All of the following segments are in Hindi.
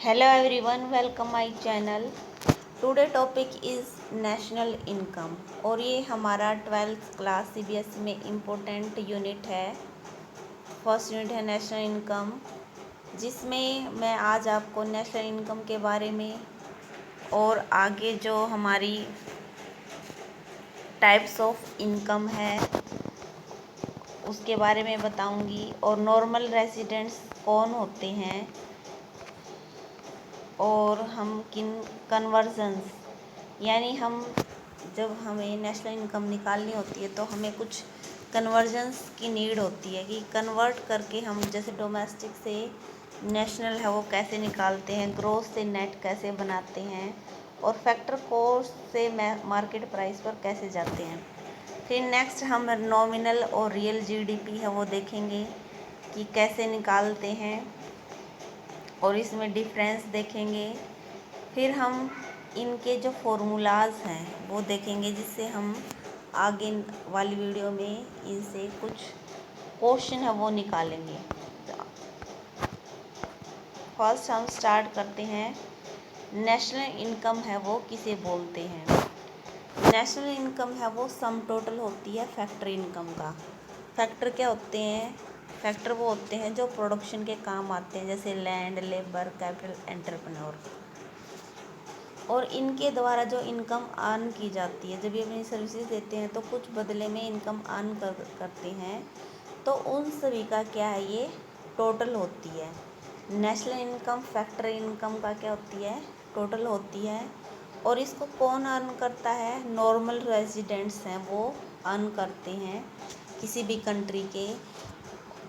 Hello everyone, welcome my channel. Today topic is national income और ये हमारा 12th क्लास CBSE में इम्पोर्टेंट यूनिट है। फर्स्ट यूनिट है नेशनल इनकम, जिसमें मैं आज आपको नेशनल इनकम के बारे में और आगे जो हमारी टाइप्स ऑफ इनकम है उसके बारे में बताऊंगी और नॉर्मल रेजिडेंट्स कौन होते हैं और हम किन कन्वर्जन्स यानी हम जब हमें नेशनल इनकम निकालनी होती है तो हमें कुछ कन्वर्जन्स की नीड होती है कि कन्वर्ट करके हम जैसे डोमेस्टिक से नेशनल है वो कैसे निकालते हैं, ग्रोथ से नेट कैसे बनाते हैं और फैक्टर कॉस्ट से मार्केट प्राइस पर कैसे जाते हैं। फिर नेक्स्ट हम नॉमिनल और रियल जीडीपी है वो देखेंगे कि कैसे निकालते हैं और इसमें डिफरेंस देखेंगे। फिर हम इनके जो फॉर्मूलाज हैं वो देखेंगे, जिससे हम आगे वाली वीडियो में इनसे कुछ क्वेश्चन है वो निकालेंगे। फर्स्ट हम स्टार्ट करते हैं, नेशनल इनकम है वो किसे बोलते हैं। नेशनल इनकम है वो सम टोटल होती है फैक्टर इनकम का। फैक्टर क्या होते हैं? फैक्टर वो होते हैं जो प्रोडक्शन के काम आते हैं, जैसे लैंड, लेबर, कैपिटल, एंटरप्रेन्योर, और इनके द्वारा जो इनकम अर्न की जाती है। जब ये अपनी सर्विसेज देते हैं तो कुछ बदले में इनकम अर्न करते हैं, तो उन सभी का क्या है, ये टोटल होती है। नेशनल इनकम फैक्टर इनकम का क्या होती है? टोटल होती है। और इसको कौन अर्न करता है? नॉर्मल रेजिडेंट्स हैं वो अर्न करते हैं किसी भी कंट्री के।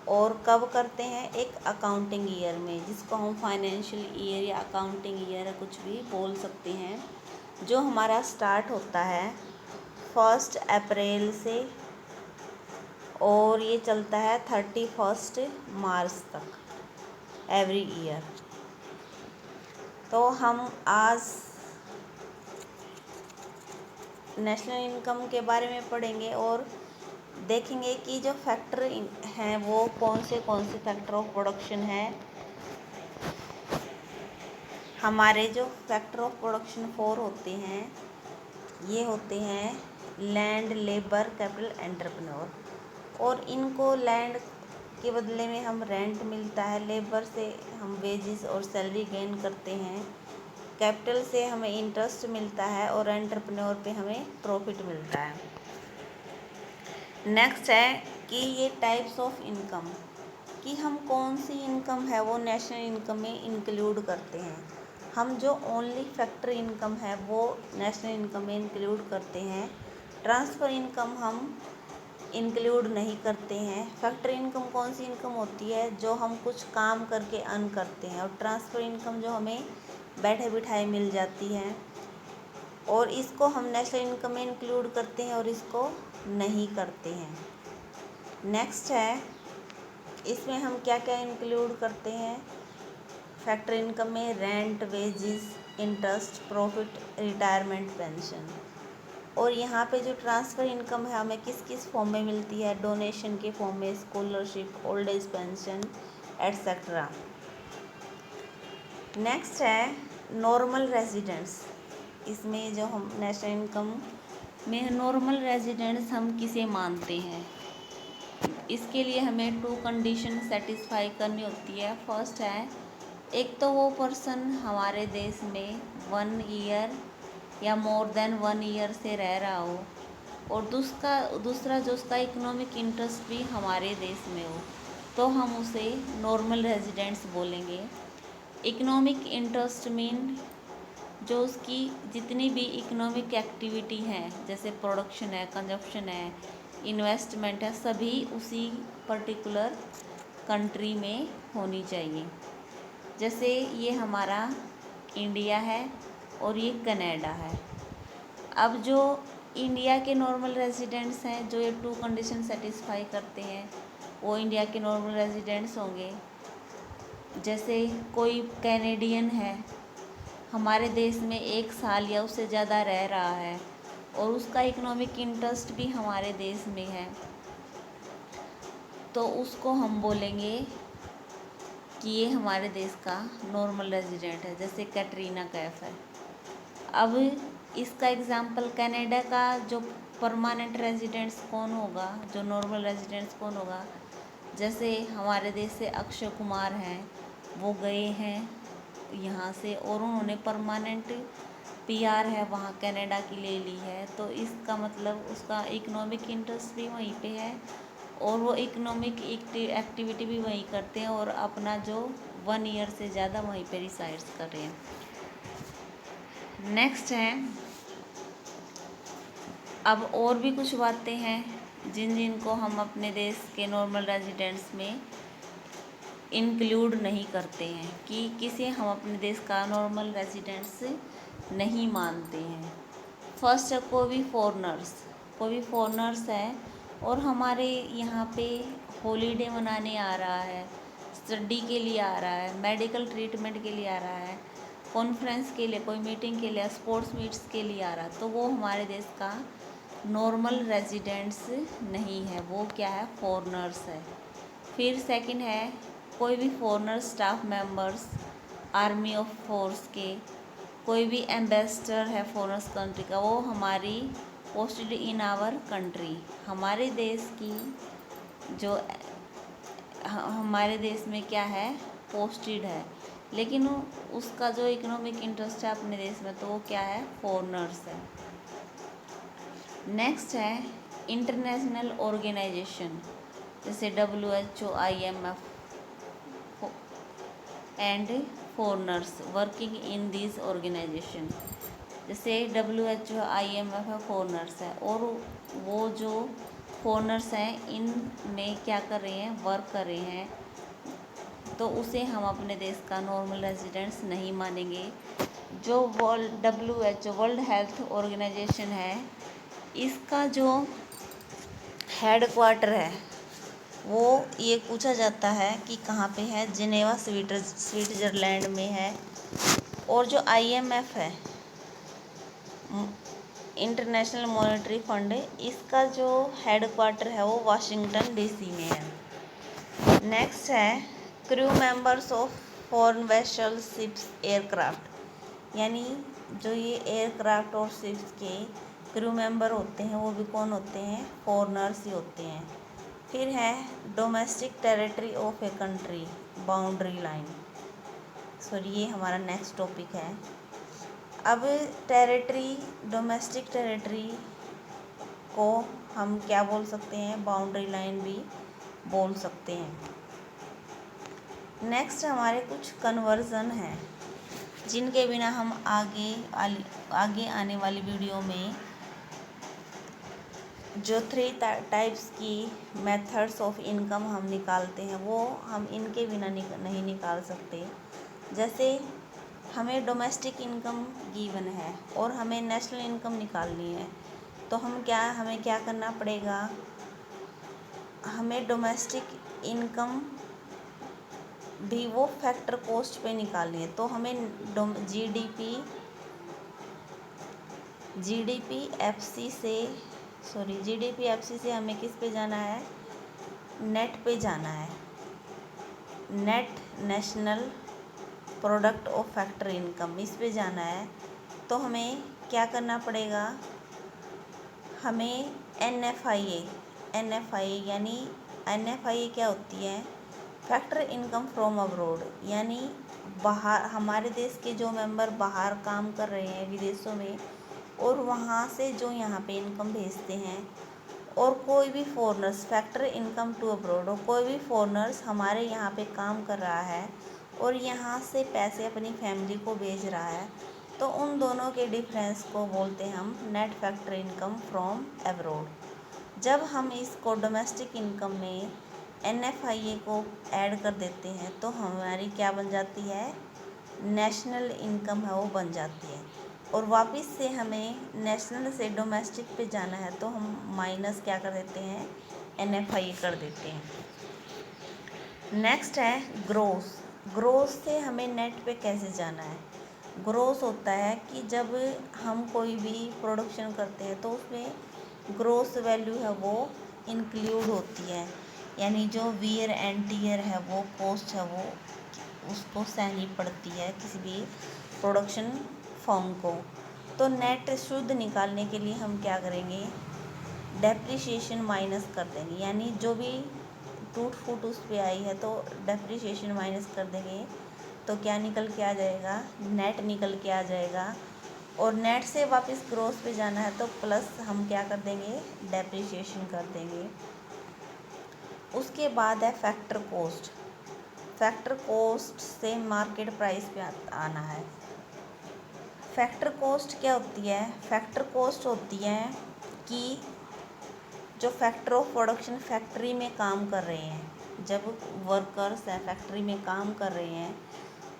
और कब करते हैं? एक अकाउंटिंग ईयर में, जिसको हम फाइनेंशियल ईयर या अकाउंटिंग ईयर कुछ भी बोल सकते हैं, जो हमारा स्टार्ट होता है 1 अप्रैल से और ये चलता है 31 मार्च तक एवरी ईयर। तो हम आज नेशनल इनकम के बारे में पढ़ेंगे और देखेंगे कि जो फैक्टर हैं वो कौन से फैक्टर ऑफ प्रोडक्शन है। हमारे जो फैक्टर ऑफ प्रोडक्शन 4 होते हैं, ये होते हैं लैंड, लेबर, कैपिटल, एंटरप्रेन्योर। और इनको लैंड के बदले में हम रेंट मिलता है, लेबर से हम वेजेस और सैलरी गेन करते हैं, कैपिटल से हमें इंटरेस्ट मिलता है और एंटरप्रेन्योर पे हमें प्रॉफिट मिलता है। नेक्स्ट है कि ये टाइप्स ऑफ इनकम, कि हम कौन सी इनकम है वो नेशनल इनकम में इंक्लूड करते हैं। हम जो ओनली फैक्टर इनकम है वो नेशनल इनकम में इंक्लूड करते हैं। ट्रांसफ़र इनकम हम इंक्लूड नहीं करते हैं। फैक्टर इनकम कौन सी इनकम होती है? जो हम कुछ काम करके अर्न करते हैं। और ट्रांसफ़र इनकम जो हमें बैठे बिठाए मिल जाती है, और इसको हम नेशनल इनकम में इंक्लूड करते हैं और इसको नहीं करते हैं। नेक्स्ट है, इसमें हम क्या क्या इंक्लूड करते हैं फैक्टर इनकम में? Rent, wages, interest, profit, retirement, pension. और यहाँ पे जो ट्रांसफ़र इनकम है हमें किस किस फॉर्म में मिलती है? डोनेशन के फॉर्म में, scholarship, old age pension, etcetera. Next है नॉर्मल रेजिडेंट्स। इसमें जो हम नेशनल इनकम में नॉर्मल रेजिडेंट्स हम किसे मानते हैं? इसके लिए हमें 2 कंडीशन सेटिस्फाई करनी होती है। फर्स्ट है, एक तो वो पर्सन हमारे देश में 1 ईयर या मोर देन 1 ईयर से रह रहा हो, और दूसरा जो उसका इकोनॉमिक इंटरेस्ट भी हमारे देश में हो, तो हम उसे नॉर्मल रेजिडेंट्स बोलेंगे। इकोनॉमिक इंटरेस्ट मीन जो उसकी जितनी भी इकोनॉमिक एक्टिविटी है, जैसे प्रोडक्शन है, कंजप्शन है, इन्वेस्टमेंट है, सभी उसी पर्टिकुलर कंट्री में होनी चाहिए। जैसे ये हमारा इंडिया है और ये कनाडा है। अब जो इंडिया के नॉर्मल रेजिडेंट्स हैं, जो ये 2 कंडीशन सेटिस्फाई करते हैं, वो इंडिया के नॉर्मल रेजिडेंट्स होंगे। जैसे कोई कैनेडियन है, हमारे देश में 1 साल या उससे ज़्यादा रह रहा है और उसका इकोनॉमिक इंटरेस्ट भी हमारे देश में है, तो उसको हम बोलेंगे कि ये हमारे देश का नॉर्मल रेजिडेंट है, जैसे कैटरीना कैफ है। अब इसका एग्जाम्पल कनाडा का जो परमानेंट रेजिडेंट्स कौन होगा, जो नॉर्मल रेजिडेंट्स कौन होगा, जैसे हमारे देश से अक्षय कुमार हैं, वो गए हैं यहाँ से और उन्होंने परमानेंट पीआर है वहाँ कनाडा की ले ली है। तो इसका मतलब उसका इकोनॉमिक इंटरेस्ट भी वहीं पे है और वो इकोनॉमिक एक्टिविटी भी वहीं करते हैं और अपना जो 1 ईयर से ज़्यादा वहीं पे रिसाइड्स कर रहे हैं। नेक्स्ट है, अब और भी कुछ बातें हैं जिनको हम अपने देश के नॉर्मल रेजिडेंट्स में इंक्लूड नहीं करते हैं, कि किसे हम अपने देश का नॉर्मल रेजिडेंट्स नहीं मानते हैं। फर्स्ट है कोई भी फॉरनर्स है और हमारे यहाँ पे हॉलीडे मनाने आ रहा है, स्टडी के लिए आ रहा है, मेडिकल ट्रीटमेंट के लिए आ रहा है, कॉन्फ्रेंस के लिए, कोई मीटिंग के लिए, स्पोर्ट्स मीट्स के लिए आ रहा है, तो वो हमारे देश का नॉर्मल रेजिडेंट्स नहीं है, वो क्या है, फॉरनर्स है। फिर सेकंड है कोई भी foreigner staff members army of force के, कोई भी एम्बेसडर है फॉरेन कंट्री का, वो हमारी पोस्टेड इन आवर कंट्री, हमारे देश की जो हमारे देश में क्या है, पोस्टेड है, लेकिन उसका जो इकोनॉमिक इंटरेस्ट है अपने देश में, तो वो क्या है, फॉरनर्स है। नेक्स्ट है इंटरनेशनल ऑर्गेनाइजेशन, जैसे WHO, IMF and foreigners working in this organisation. जैसे WHO, IMF है, फॉरनर्स है, और वो जो फॉरनर्स हैं इनमें क्या कर रहे हैं, वर्क कर रहे हैं, तो उसे हम अपने देश का नॉर्मल रेजिडेंट्स नहीं मानेंगे। जो WHO वर्ल्ड हेल्थ ऑर्गेनाइजेशन है, इसका जो हेड क्वार्टर है वो ये पूछा जाता है कि कहाँ पे है, जिनेवा स्विट्जरलैंड में है। और जो IMF है, इंटरनेशनल मॉनेटरी फंड, इसका जो हेड क्वार्टर है वो वाशिंगटन DC में है। नेक्स्ट है crew members of foreign vessels, ships, aircraft, यानी जो ये एयरक्राफ्ट और शिप्स के क्रू मेंबर होते हैं वो भी कौन होते हैं, फॉरनर्स ही होते हैं। फिर है domestic territory of a country, boundary line, sorry ये हमारा नेक्स्ट टॉपिक है। अब टेरिटरी, डोमेस्टिक टेरिटरी को हम क्या बोल सकते हैं, बाउंड्री लाइन भी बोल सकते हैं। नेक्स्ट हमारे कुछ कन्वर्जन हैं जिनके बिना हम आगे आने वाली वीडियो में जो 3 टाइप्स की मेथड्स ऑफ इनकम हम निकालते हैं वो हम इनके बिना नहीं निकाल सकते। जैसे हमें डोमेस्टिक इनकम गिवन है और हमें नेशनल इनकम निकालनी है, तो हमें क्या करना पड़ेगा, हमें डोमेस्टिक इनकम भी वो फैक्टर कॉस्ट पे निकालनी है। तो हमें जीडीपी एफसी से हमें किस पे जाना है, नेट पे जाना है, net national product of factor income, इस पे जाना है। तो हमें क्या करना पड़ेगा, हमें NFIA यानी NFIA क्या होती है, फैक्टर इनकम फ्रॉम अब्रोड, यानी बाहर हमारे देश के जो मेंबर बाहर काम कर रहे हैं विदेशों में और वहाँ से जो यहाँ पे इनकम भेजते हैं, और कोई भी foreigners, factor income to abroad, और कोई भी फॉरनर्स हमारे यहाँ पे काम कर रहा है और यहाँ से पैसे अपनी फैमिली को भेज रहा है, तो उन दोनों के डिफरेंस को बोलते हैं हम net factor income from abroad. जब हम इसको डोमेस्टिक इनकम में NFIA को ऐड कर देते हैं तो हमारी क्या बन जाती है, नेशनल इनकम है वो बन जाती है। और वापस से हमें नेशनल से डोमेस्टिक पे जाना है तो हम माइनस क्या कर देते हैं, NFIA कर देते हैं। नेक्स्ट है ग्रोस से हमें नेट पे कैसे जाना है। ग्रोस होता है कि जब हम कोई भी प्रोडक्शन करते हैं तो उसमें ग्रोस वैल्यू है वो इंक्लूड होती है, यानी जो वियर एंड टियर है वो कॉस्ट है वो उसको सहनी पड़ती है किसी भी प्रोडक्शन फर्म को। तो नेट शुद्ध निकालने के लिए हम क्या करेंगे, डेप्रिसिएशन माइनस कर देंगे, यानी जो भी टूट फूट उस पे आई है तो डेप्रिसिएशन माइनस कर देंगे तो क्या निकल के आ जाएगा, नेट निकल के आ जाएगा। और नेट से वापस ग्रोस पे जाना है तो प्लस हम क्या कर देंगे, डेप्रिसिएशन कर देंगे। उसके बाद है फैक्टर कोस्ट। फैक्टर कोस्ट से मार्केट प्राइस पे आना है। फैक्टर कोस्ट क्या होती है, फैक्टर कोस्ट होती है कि जो फैक्टर ऑफ प्रोडक्शन फैक्ट्री में काम कर रहे हैं, जब वर्कर्स है फैक्ट्री में काम कर रहे हैं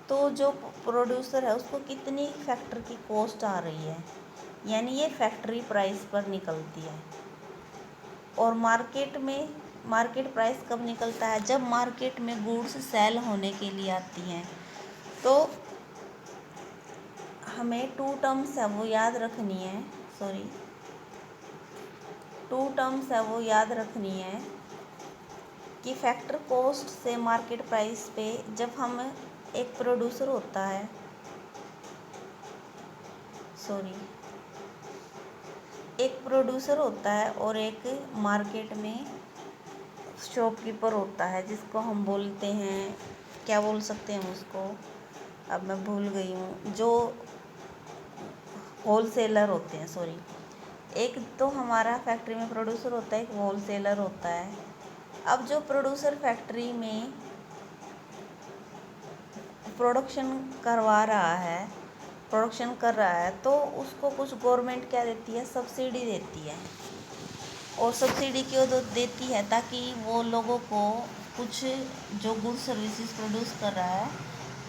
तो जो प्रोड्यूसर है उसको कितनी फैक्टर की कॉस्ट आ रही है, यानी ये फैक्ट्री प्राइस पर निकलती है। और मार्केट प्राइस कब निकलता है, जब मार्केट में गुड्स सेल होने के लिए आती हैं। तो हमें टू टर्म्स है वो याद रखनी है कि फैक्टर कॉस्ट से मार्केट प्राइस पे जब हम एक प्रोड्यूसर होता है और एक मार्केट में शॉपकीपर होता है, जिसको हम बोलते हैं, क्या बोल सकते हैं उसको, अब मैं भूल गई हूँ, जो होलसेलर होते हैं। एक तो हमारा फैक्ट्री में प्रोड्यूसर होता है, एक होलसेलर होता है। अब जो प्रोड्यूसर फैक्ट्री में प्रोडक्शन कर रहा है तो उसको कुछ गवर्नमेंट क्या देती है, सब्सिडी देती है। और सब्सिडी क्यों देती है, ताकि वो लोगों को कुछ जो गुड सर्विसेज प्रोड्यूस कर रहा है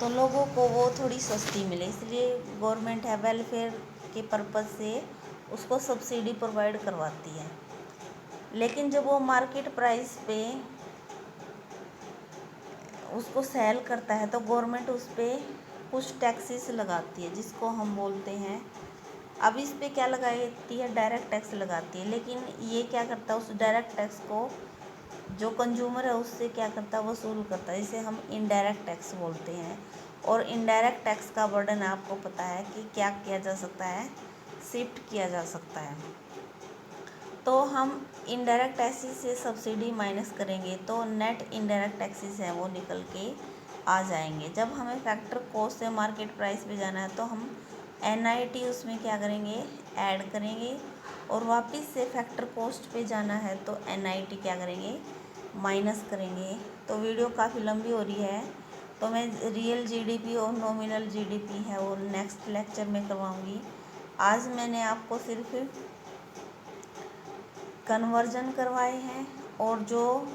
तो लोगों को वो थोड़ी सस्ती मिले, इसलिए गवर्नमेंट है वेलफेयर के पर्पज़ से उसको सब्सिडी प्रोवाइड करवाती है। लेकिन जब वो मार्केट प्राइस पे उसको सेल करता है तो गवर्नमेंट उस पर कुछ टैक्सेस लगाती है, जिसको हम बोलते हैं, अब इस पे क्या लगाती है, डायरेक्ट टैक्स लगाती है। लेकिन ये क्या करता है, उस डायरेक्ट टैक्स को जो कंज्यूमर है उससे क्या करता है, वसूल करता है, इसे हम इनडायरेक्ट टैक्स बोलते हैं। और इनडायरेक्ट टैक्स का बर्डन आपको पता है कि क्या किया जा सकता है, शिफ्ट किया जा सकता है। तो हम इनडायरेक्ट टैक्सेस से सब्सिडी माइनस करेंगे तो नेट इनडायरेक्ट टैक्सेस हैं वो निकल के आ जाएंगे। जब हमें फैक्टर कॉस्ट से मार्केट प्राइस पे जाना है तो हम NIT उसमें क्या करेंगे, ऐड करेंगे। और वापस से फैक्टर कॉस्ट पे जाना है तो NIT क्या करेंगे, माइनस करेंगे। तो वीडियो काफ़ी लंबी हो रही है, तो मैं रियल GDP और नॉमिनल GDP है वो नेक्स्ट लेक्चर में करवाऊँगी। आज मैंने आपको सिर्फ कन्वर्जन करवाए हैं और जो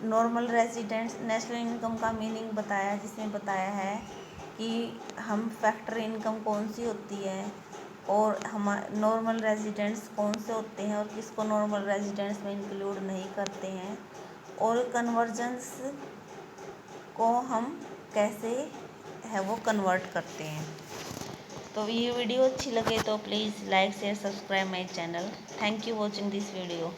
नॉर्मल रेजिडेंट्स नेशनल इनकम का मीनिंग बताया, जिसमें बताया है कि हम फैक्टर इनकम कौन सी होती है और हम नॉर्मल रेजिडेंट्स कौन से होते हैं और किसको नॉर्मल रेजिडेंट्स में इंक्लूड नहीं करते हैं, और कन्वर्जेंस को हम कैसे है वो कन्वर्ट करते हैं। तो ये वीडियो अच्छी लगे तो please like share subscribe my channel. Thank you watching this video.